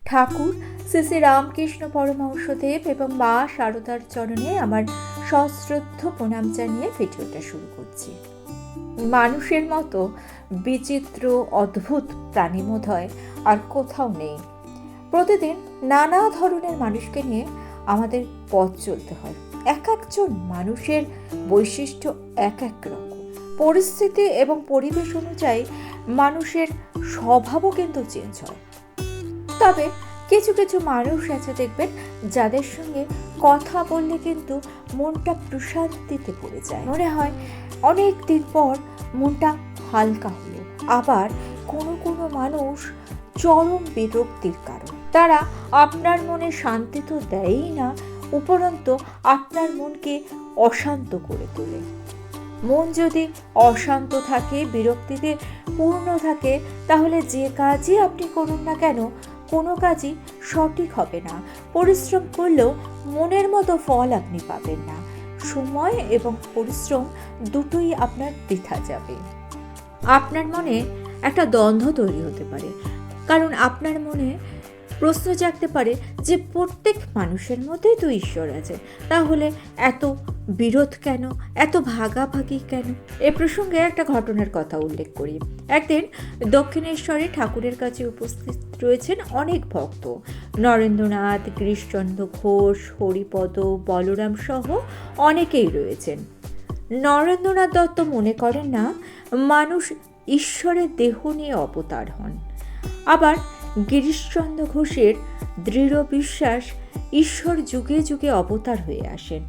ঠাকুর শ্রী শ্রী রামকৃষ্ণ পরমহংসদেব এবং মা শারদার চরণে আমার সশ্রদ্ধ প্রণাম জানিয়ে ভিডিওটা শুরু করছি। মানুষের মতো বিচিত্র অদ্ভুত প্রাণী বোধহয় আর কোথাও নেই। প্রতিদিন নানা ধরনের মানুষকে নিয়ে আমাদের পথ চলতে হয়। এক একজন মানুষের বৈশিষ্ট্য এক এক রকম। পরিস্থিতি এবং পরিবেশ অনুযায়ী মানুষের স্বভাবও কিন্তু চেঞ্জ হয়। তবে কিছু কিছু মানুষ আছে দেখবেন, যাদের সঙ্গে কথা বললে কিন্তু মনটা প্রশান্তিতে পড়ে যায়, মনে হয় অনেক দিন পর মনটা হালকা হলো। আবার কোনো কোনো মানুষ চরম বিরক্তির কারণ। তারা আপনার মনে শান্তি তো দেয়ই না, উপরন্তু আপনার মনকে অশান্ত করে তোলে। মন যদি অশান্ত থাকে, বিরক্তিতে পূর্ণ থাকে, তাহলে যে কাজই আপনি করুন না কেন, কোনো কাজই সঠিক হবে না। পরিশ্রম করলেও মনের মতো ফল আপনি পাবেন না। সময় এবং পরিশ্রম দুটোই আপনার বৃথা যাবে। আপনার মনে একটা দ্বন্দ্ব তৈরি হতে পারে, কারণ আপনার মনে প্রশ্ন জাগতে পারে যে প্রত্যেক মানুষের মধ্যেই তো ঈশ্বর আছে, তাহলে এত বিরোধ কেন, এত ভাগাভাগি কেন? এ প্রসঙ্গে একটা ঘটনার কথা উল্লেখ করি। একদিন দক্ষিণেশ্বরে ঠাকুরের কাছে উপস্থিত রয়েছেন অনেক ভক্ত। নরেন্দ্রনাথ, গিরিশচন্দ্র ঘোষ, হরিপদ, বলরাম সহ অনেকেই রয়েছেন। নরেন্দ্রনাথ দত্ত মনে করেন না মানুষ ঈশ্বরের দেহ নিয়ে অবতার হন। আবার গিরিশচন্দ্র ঘোষের দৃঢ় বিশ্বাস ঈশ্বর যুগে যুগে অবতার হয়ে আসেন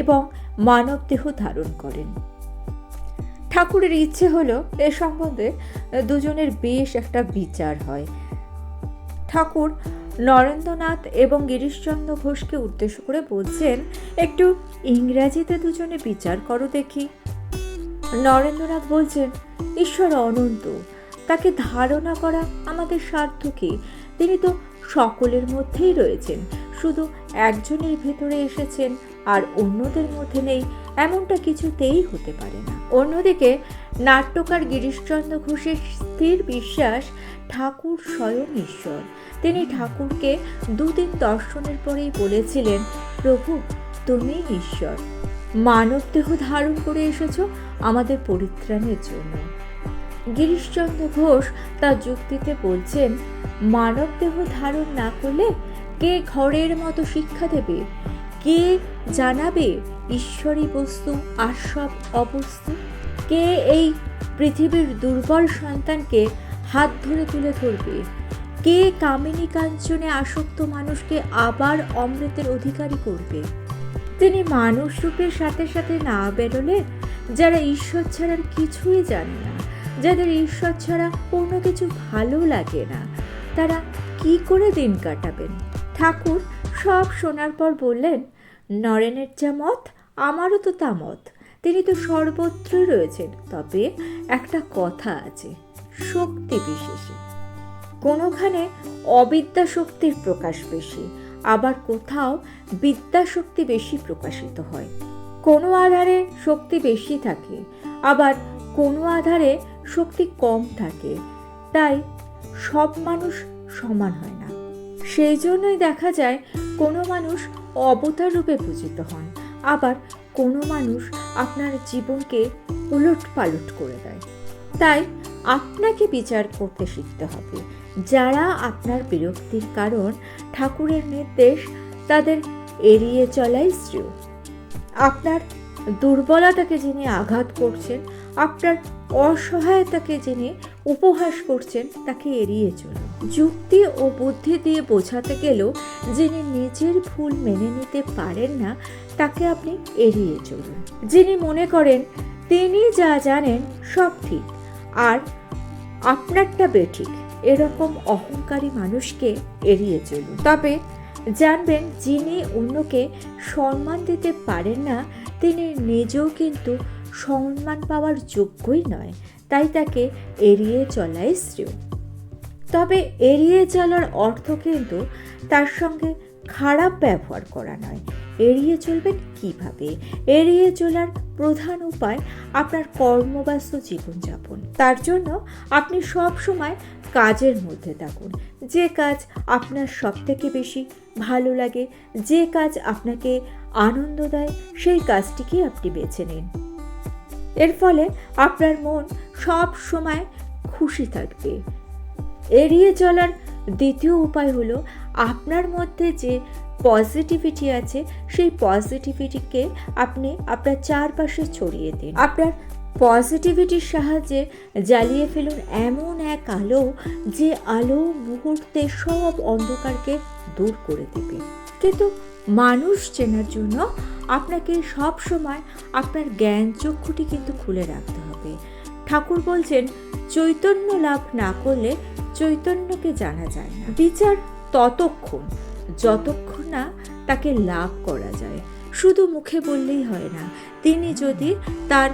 এবং মানব দেহ ধারণ করেন। ঠাকুরের ইচ্ছে হলো এ সম্বন্ধে দুজনের বেশ একটা বিচার হয়। ঠাকুর নরেন্দ্রনাথ এবং গিরিশচন্দ্র ঘোষকে উদ্দেশ্য করে বলছেন, একটু ইংরাজিতে দুজনে বিচার করো দেখি। নরেন্দ্রনাথ বলছেন, ঈশ্বর অনন্ত, তাকে ধারণা করা আমাদের সাধ্য কি? তিনি তো সকলের মধ্যেই রয়েছেন, শুধু একজনের ভেতরে এসেছেন আর অন্যদের মধ্যে নেই, এমনটা কিছুতেই হতে পারে না। অন্যদিকে নাট্যকার গিরিশচন্দ্র ঘোষের স্থির বিশ্বাস ঠাকুর স্বয়ং ঈশ্বর। তিনি ঠাকুরকে দুদিন দর্শনের পরেই বলেছিলেন, প্রভু তুমি ঈশ্বর, মানব দেহ ধারণ করে এসেছ আমাদের পরিত্রাণের জন্য। গিরিশচন্দ্র ঘোষ তার যুক্তিতে বলছেন, মানব দেহ ধারণ না করলে কে ঘরের মতো শিক্ষা দেবে? কে জানাবে ঈশ্বরী বস্তু আর সব অবস্তু? কে এই পৃথিবীর দুর্বল সন্তানকে হাত ধরে তুলে ধরবে? কে কামিনী কাঞ্চনে আসক্ত মানুষকে আবার অমৃতের অধিকারী করবে? তিনি মানুষ রূপের সাথে সাথে না বেরোলে, যারা ঈশ্বর ছাড়ার কিছুই জানে না, যাদের ঈশ্বর ছাড়া অন্য কিছু ভালো লাগে না, তারা কি করে দিন কাটাবেন? ঠাকুর সব শোনার পর বললেন, নরেনের যা মত আমারও তো তা মত। তিনি তো সর্বত্রই রয়েছেন, তবে একটা কথা আছে, শক্তি বিশেষে। কোনোখানে অবিদ্যা শক্তির প্রকাশ বেশি, আবার কোথাও বিদ্যা শক্তি বেশি প্রকাশিত হয়। কোনো আধারে শক্তি বেশি থাকে, আবার কোনো আধারে শক্তি কম থাকে। তাই সব মানুষ সমান হয় না। সেই জন্যই দেখা যায় কোনো মানুষ অবতার রূপে পূজিত হন, আবার কোনো মানুষ আপনার জীবনকে উলট পালট করে দেয়। তাই আপনাকে বিচার করতে শিখতে হবে। যারা আপনার বিরক্তির কারণ, ঠাকুরের নির্দেশ তাদের এড়িয়ে চলাই শ্রেয়। আপনার দুর্বলতাকে যিনি আঘাত করছেন, আপনার অসহায়তাকে যিনি উপহাস করছেন, তাকে এড়িয়ে চলুন। যুক্তি ও বুদ্ধি দিয়ে বোঝাতে গেলেও যিনি নিজের ভুল মেনে নিতে পারেন না, তাকে আপনি এড়িয়ে চলুন। যিনি মনে করেন তিনি যা জানেন সব ঠিক আর আপনারটা বেঠিক, এরকম অহংকারী মানুষকে এড়িয়ে চলুন। তবে জানবেন, যিনি অন্যকে সম্মান দিতে পারেন না, তিনি নিজেও কিন্তু সম্মান পাওয়ার যোগ্যই নয়। তাই তাকে এড়িয়ে চলাই শ্রেয়। তবে এড়িয়ে চলার অর্থ কিন্তু তার সঙ্গে খারাপ ব্যবহার করা নয়। এড়িয়ে চলবেন কিভাবে? এড়িয়ে চলার প্রধান উপায় আপনার কর্মব্যস্ত জীবনযাপন। তার জন্য আপনি সব সময় কাজের মধ্যে থাকুন। যে কাজ আপনার সবথেকে বেশি ভালো লাগে, যে কাজ আপনাকে আনন্দ দেয়, সেই কাজটিকেই আপনি বেছে নিন। এর ফলে আপনার মন সব সময় খুশি থাকবে। এড়িয়ে চলার দ্বিতীয় উপায় হলো আপনার মধ্যে যে পজিটিভিটি আছে সেই পজিটিভিটিকে আপনি আপনার চারপাশে ছড়িয়ে দিন। আপনার পজিটিভিটির সাহায্যে জ্বালিয়ে ফেলুন এমন এক আলো, যে আলো মুহূর্তে সব অন্ধকারকে দূর করে দেবে। কিন্তু মানুষ চেনার জন্য আপনাকে সব সময় আপনার জ্ঞান চক্ষুটি কিন্তু খুলে রাখতে হবে। ঠাকুর বলছেন, চৈতন্য লাভ না করলে চৈতন্যকে জানা যায় না। বিচার ততক্ষণ যতক্ষণ না তাকে লাভ করা যায়। শুধু মুখে বললেই হয় না। তিনি যদি তার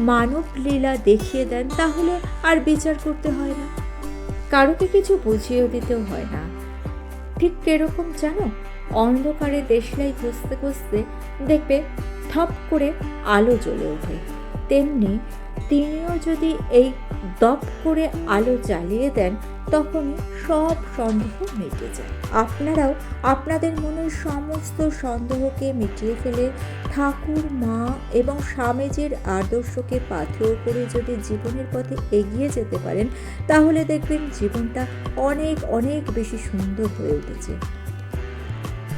মানব লীলা দেখিয়ে দেন তাহলে আর বিচার করতে হয় না, কারোকে কিছু বুঝিয়েও দিতেও হয় না। ঠিক এরকম জানো, অন্ধকারে দেশলাই খুঁজতে খুঁজতে দেখবে ঠপ করে আলো জ্বলে ওঠে, তেমনি তিনিও যদি এই দপ করে আলো জ্বালিয়ে দেন তখনই সব সন্দেহ মিটে যায়। আপনারাও আপনাদের মনের সমস্ত সন্দেহকে মিটিয়ে ফেলে ঠাকুর, মা এবং স্বামীজির আদর্শকে পাথেয় করে যদি জীবনের পথে এগিয়ে যেতে পারেন তাহলে দেখবেন জীবনটা অনেক অনেক বেশি সুন্দর হয়ে উঠেছে।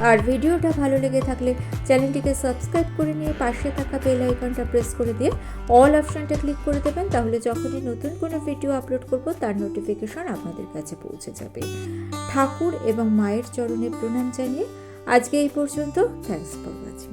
আর ভিডিওটা ভালো লেগে থাকলে চ্যানেলটিকে সাবস্ক্রাইব করে নিয়ে পাশে থাকা বেল আইকনটা প্রেস করে দিয়ে অল অপশনটা ক্লিক করে দেবেন, তাহলে যখনই নতুন কোনো ভিডিও আপলোড করব তার নোটিফিকেশন আপনাদের কাছে পৌঁছে যাবে। ঠাকুর এবং মায়ের চরণে প্রণাম জানিয়ে আজকে এই পর্যন্ত। Thanks for watching.